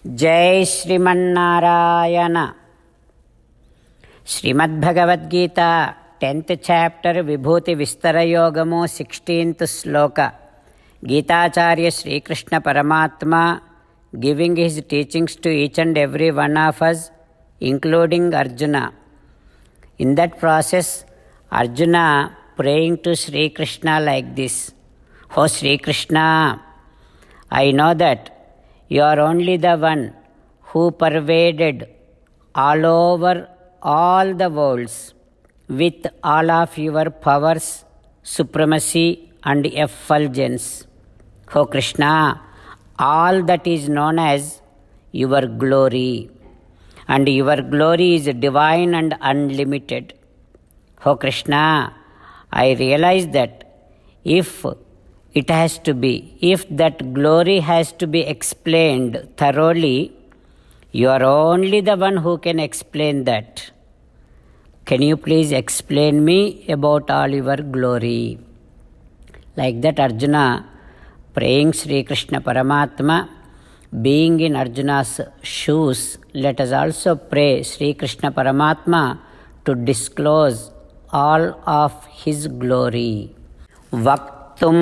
जय Sriman Narayana. Shrimad Bhagavad Gita 10th chapter विभूति विस्तर योगमु 16th श्लोक. गीताचार्य श्री कृष्ण परमात्मा giving his teachings to each and every one of us, including Arjuna. In that process, Arjuna praying to Sri Krishna like this: "Oh Sri Krishna, I know that you are only the one who pervaded all over all the worlds with all of your powers, supremacy and effulgence. O Krishna, all that is known as your glory, and your glory is divine and unlimited. O Krishna, I realize that if that glory has to be explained thoroughly, you are only the one who can explain that. Can you please explain me about all your glory?" Like that, Arjuna praying Sri Krishna Paramatma, being in Arjuna's shoes, let us also pray Sri Krishna Paramatma to disclose all of his glory. Vaktum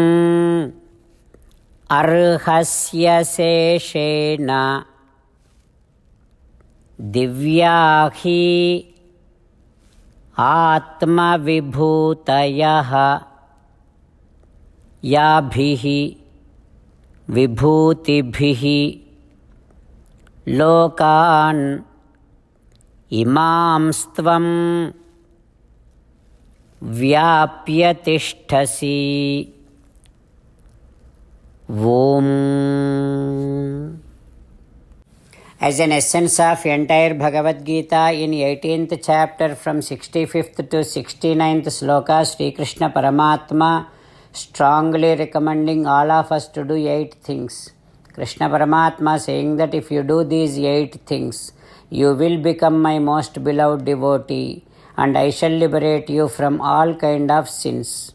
arhasya seshena divyahi atma vibhutayah yabhihi vibhutibhihi lokan imamstvam vyapya tishtasi. Om. As an essence of entire Bhagavad Gita, in 18th chapter from 65th to 69th sloka, Sri Krishna Paramatma strongly recommending all of us to do 8 things. Krishna Paramatma saying that if you do these 8 things, you will become my most beloved devotee, and I shall liberate you from all kind of sins.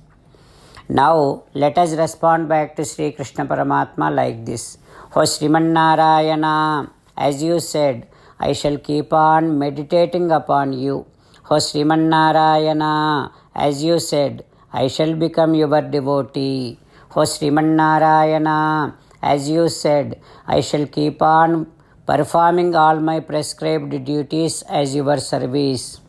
Now let us respond back to Sri Krishna Paramatma like this: "O Srimannarayana, as you said, I shall keep on meditating upon you. O Srimannarayana, as you said, I shall become your devotee. O Srimannarayana, as you said, I shall keep on performing all my prescribed duties as your service.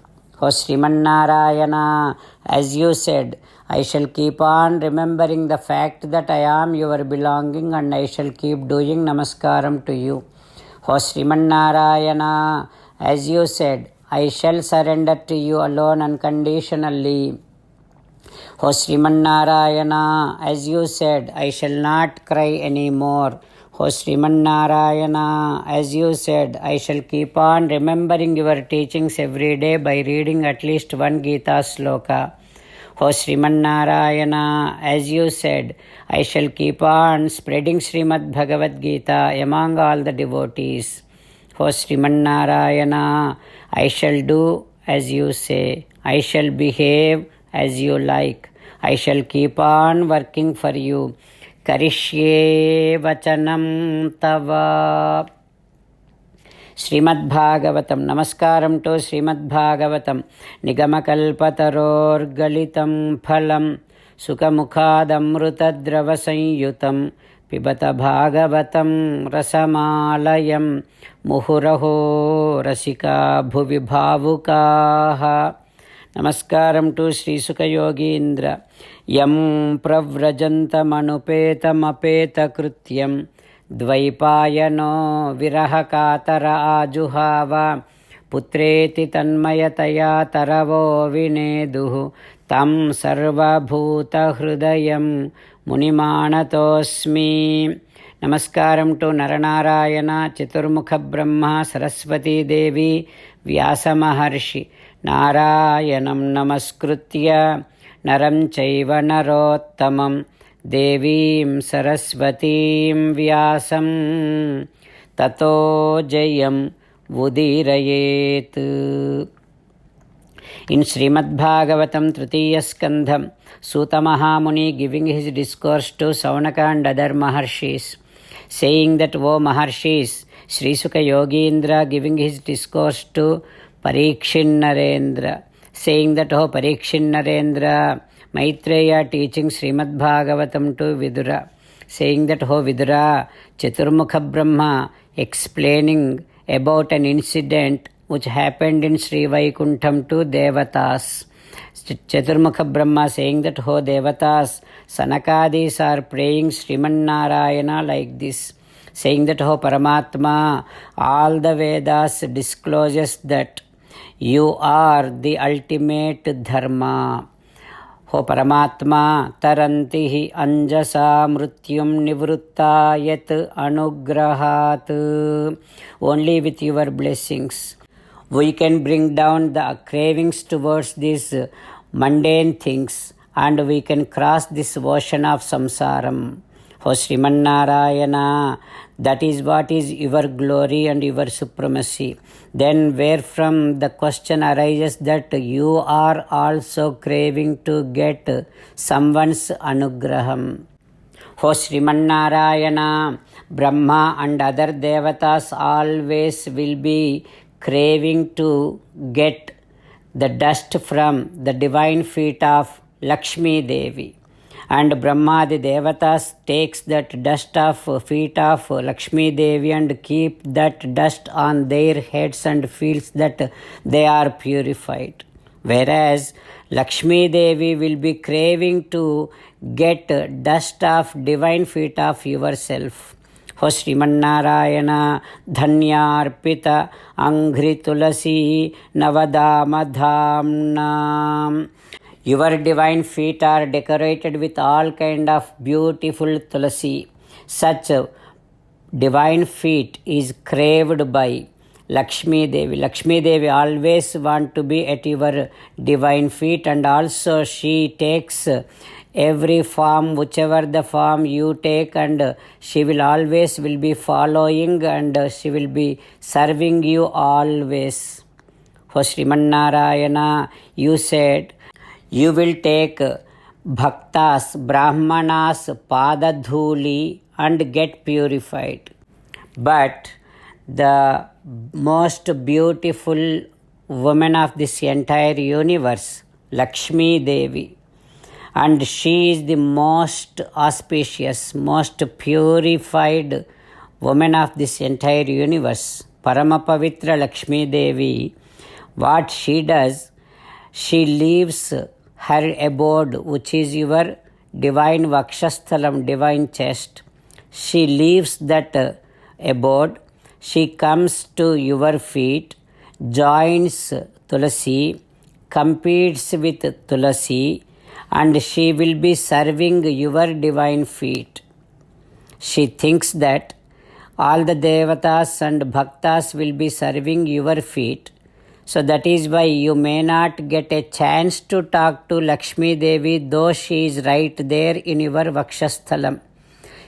O Srimannarayana, as you said, I shall keep on remembering the fact that I am your belonging, and I shall keep doing namaskaram to you. O Srimannarayana, as you said, I shall surrender to you alone unconditionally. O Srimannarayana, as you said, I shall not cry anymore. O Srimannarayana, as you said, I shall keep on remembering your teachings every day by reading at least one Gita sloka. O Srimannarayana, as you said, I shall keep on spreading Srimad Bhagavad Gita among all the devotees. O Srimannarayana, I shall do as you say. I shall behave as you like. I shall keep on working for you. Karishye vachanam tava." Shrimad Bhagavatam. नमस्कारं to Shrimad Bhagavatam. निगमकल्पतरोर्गलितं फलं सुखमुखादमृतद्रवसंयुतं पिबत भागवतं रसमालयं मुहुरहो रसिका भुवि भावुकाः. नमस्कारं to श्रीसुखयोगीन्द्र. यं प्रव्रजन्तमनुपेतमपेतकृत्यं द्वैपायनो विरहकातर आजुहाव. पुत्रेति तन्मयतया तरवो विनेदुः तं सर्वभूतहृदयं मुनिमानतोऽस्मि. नमस्कारं to Narnarayan, चतुर्मुख ब्रह्मा, सरस्वती देवी, व्यासमहर्षि. नारायणं नमस्कृत्य नरं चैव नरोत्तमं देवीं सरस्वतीं व्यासं ततो जयम् उदीरयेत्. In Srimad Bhagavatam Tritiya Skandham, Suta Mahamuni giving his discourse to Saunaka and other Maharshis, saying that, O Maharshis, Sri Sukha Yogindra giving his discourse to Parikshin Narendra, saying that, oh Parikshin Narendra, Maitreya teaching Srimad Bhagavatam to Vidura, saying that, oh Vidura, Chaturmukha Brahma explaining about an incident which happened in Sri Vaikuntham to Devatas. Chaturmukha Brahma saying that, oh Devatas, Sanakadis are praying Sriman Narayana like this, saying that, oh Paramatma, all the Vedas discloses that you are the ultimate dharma. हो परमात्मा तरन्ति अंजसा मृत्युम निवृत्ता यत अनुग्रहात्. Only with your blessings we can bring down the cravings towards these mundane things and we can cross this ocean of samsaram. O Sriman Narayana, that is what is your glory and your supremacy. Then wherefrom the question arises that you are also craving to get someone's anugraham. O Sriman Narayana, Brahma and other devatas always will be craving to get the dust from the divine feet of Lakshmi Devi. And Brahma the Devatas takes that dust of feet of Lakshmi Devi and keep that dust on their heads and feels that they are purified. Whereas Lakshmi Devi will be craving to get dust of divine feet of yourself. O Sriman Narayana, Dhanyarpita Anghri Tulasi Navadama Dhamna. Your divine feet are decorated with all kind of beautiful tulasi. Such divine feet is craved by Lakshmi Devi. Lakshmi Devi always want to be at your divine feet, and also she takes every form, whichever the form you take, and she will always will be following and she will be serving you always. O Sriman Narayana, you said, you will take bhaktas, brahmanas, padadhuli and get purified. But the most beautiful woman of this entire universe, Lakshmi Devi, and she is the most auspicious, most purified woman of this entire universe, Paramapavitra Lakshmi Devi. What she does, she leaves her abode, which is your divine Vakshasthalam, divine chest. She leaves that abode, she comes to your feet, joins Tulasi, competes with Tulasi, and she will be serving your divine feet. She thinks that all the devatas and bhaktas will be serving your feet. So that is why you may not get a chance to talk to Lakshmi Devi, though she is right there in your Vakshasthalam.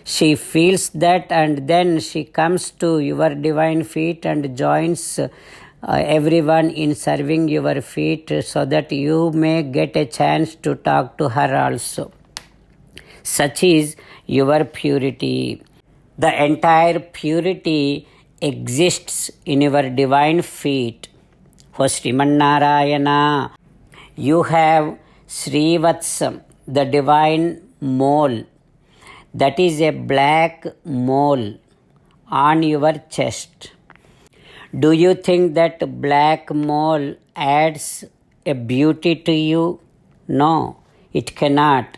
She feels that and then she comes to your divine feet and joins everyone in serving your feet so that you may get a chance to talk to her also. Such is your purity. The entire purity exists in your divine feet. O Sriman Narayana, you have Srivatsam, the divine mole. That is a black mole on your chest. Do you think that black mole adds a beauty to you? No, it cannot.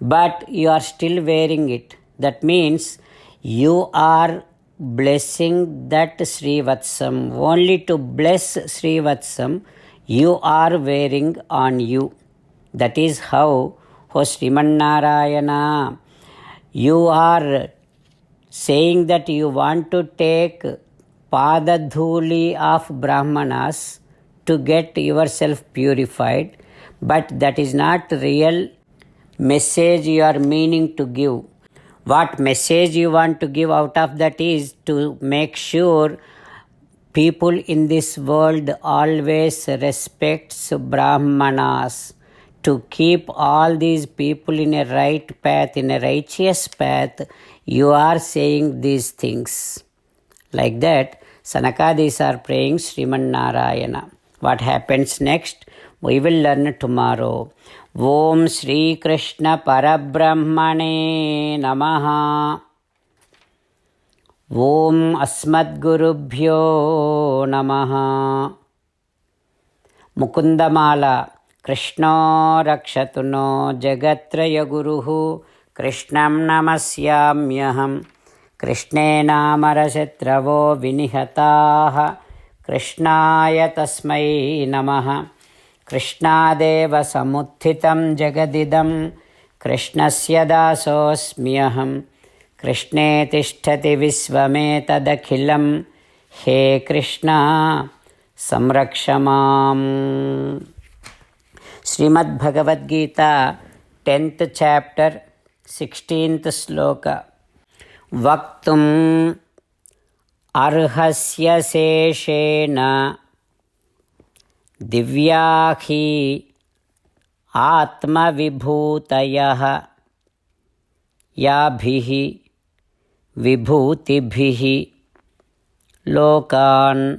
But you are still wearing it. That means you are blessing that Srivatsam. Only to bless Srivatsam you are wearing on you. That is how, O Sriman Narayana, you are saying that you want to take padadhuli of Brahmanas to get yourself purified, but that is not real message you are meaning to give. What message you want to give out of that is to make sure people in this world always respects Brahmanas, to keep all these people in a right path, in a righteous path. You are saying these things. Like that, Sanakadis are praying Srimannarayana. What happens next? We will learn tomorrow. Om Shri Krishna Parabrahmane Namaha. Om Asmadgurubhyo Namaha. Mukundamala. Krishno rakshatu no jagatraya guruhu. Krishnam namasyamyaham. कृष्णे नामरशत्रवो विनिहताः कृष्णाय तस्मै नमः. कृष्णादेव समुत्थितं जगदिदं कृष्णस्य दासोऽस्म्यहं. कृष्णे तिष्ठति विश्वमेतदखिलं. हे कृष्ण संरक्ष माम्. Shrimad Bhagavad Gita 10th chapter 16th श्लोक. वक्तुम् अर्हस्य शेषेण दिव्या हि आत्मविभूतयः याभिः विभूतिभिः लोकान्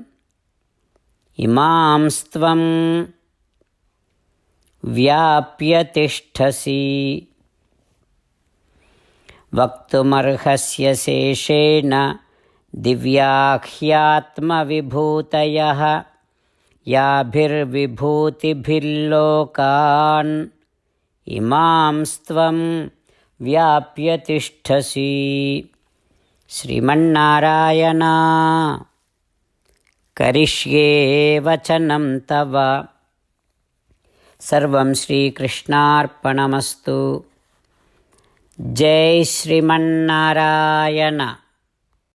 इमांस्त्वं व्याप्य तिष्ठसि. वक्तुमर्हस्य शेषेण दिव्याह्यात्मविभूतयः याभिर्विभूतिभिर्लोकान् इमांस्त्वं व्याप्य तिष्ठसि. श्रीमन्नारायण करिष्ये वचनं तव. सर्वं श्रीकृष्णार्पणमस्तु. जय श्रीमन्नारायण.